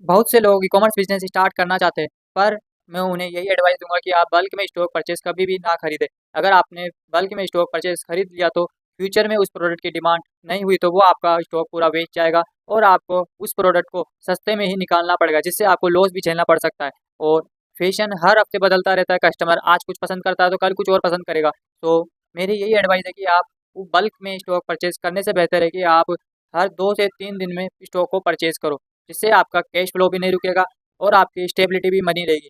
बहुत से लोग ई-कॉमर्स बिजनेस स्टार्ट करना चाहते हैं, पर मैं उन्हें यही एडवाइस दूंगा कि आप बल्क में स्टॉक परचेज कभी भी ना खरीदें। अगर आपने बल्क में स्टॉक परचेज खरीद लिया तो फ्यूचर में उस प्रोडक्ट की डिमांड नहीं हुई तो वो आपका स्टॉक पूरा बेच जाएगा और आपको उस प्रोडक्ट को सस्ते में ही निकालना पड़ेगा, जिससे आपको लॉस भी झेलना पड़ सकता है। और फैशन हर हफ्ते बदलता रहता है, कस्टमर आज कुछ पसंद करता है तो कल कुछ और पसंद करेगा। तो मेरी यही एडवाइस है कि आप बल्क में स्टॉक परचेज करने से बेहतर है कि आप हर 2 से 3 दिन में स्टॉक को परचेज करो, जिससे आपका कैश फ्लो भी नहीं रुकेगा और आपकी स्टेबिलिटी भी बनी रहेगी।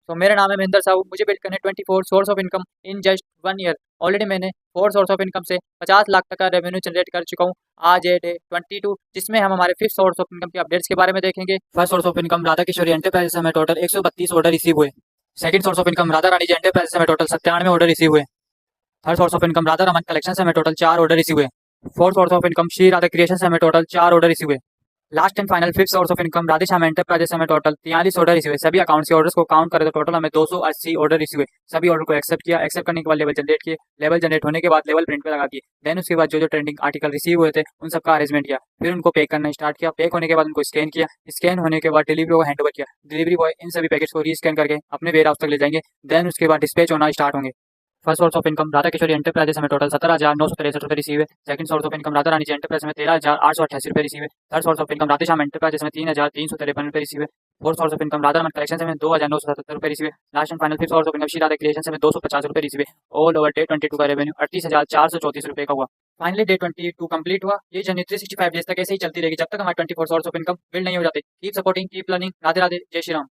तो मेरा नाम है महेंद्र साहू, मुझे बिल्ड करने 24 source of income in just 1 year. Already मैंने 4 सोर्स ऑफ इनकम से 50 लाख तक का रेवेन्यू जनरेट कर चुका हूँ। आज है डे 22, जिसमें हम हमारे फिफ्थ सोर्स ऑफ इनकम के अपडेट्स के बारे में देखेंगे। First source of income Radha Kishori enterprises से हमें टोटल 132 ऑर्डर रिसीव हुए। Second source of income Radha Rani ji enterprises से हमें टोटल 97 ऑर्डर रिसीव हुए। Third source of income Radha Raman collection से हमें टोटल 4 ऑर्डर रिसीव हुए। Fourth source of income Shri Radha creation से हमें टोटल 4 ऑर्डर रिसीव हुए। Last and final fifth source of income Radheshyam enterprises में टोटल 43 ऑर्डर रिसीव हुए। सभी अकाउंट्स के ऑर्डर्स को काउंट करें तो टोटल हमें 280 ऑर्डर रिसीव हुए। सभी ऑर्डर को एक्सेप्ट किया, एक्सेप्ट करने के बाद लेवल जनरेट किए, लेवल जनरेट होने के बाद लेवल प्रिंट पे लगा दिए। देन उसके बाद जो जो ट्रेंडिंग आर्टिकल रिसीव हुए थे उन सबका अरेंजमेंट किया, फिर उनको पैक करना स्टार्ट किया। पैक होने के बाद उनको स्कैन किया, स्कैन होने के बाद डिलीवरी को हैंड ओवर किया। डिलीवरी बॉय इन सभी पैकेट्स को रीस्कैन करके अपने वेयर हाउस तक ले जाएंगे। देन उसके बाद डिस्पैच होना स्टार्ट होंगे। First source of income Radha Kishori enterprises में टोटल 17,963 रिसीव है। Second source of income Radha Rani ji enterprises में 13,888 रिसीव है। Third source of income Radheshyam enterprises में 3,353 रिसीव है। Fourth source of income Radha Raman collection में 2,977 रिसीव है। Last and final fifth source of income Shri Radha creation में 250 receive है। ऑल ओवर डे 22 का रेवेन्यू 38,434 रुपए का हुआ। फाइनली डे 22 कंप्लीट हुआ। ये जर्नी 365 डेज तक ऐसे ही चलती रहेगी जब तक हमारे 24 सोर्स ऑफ इनकम बिल्ड नहीं हो जाते। Keep supporting, keep learning. Radhe Radhe, जय श्री राम।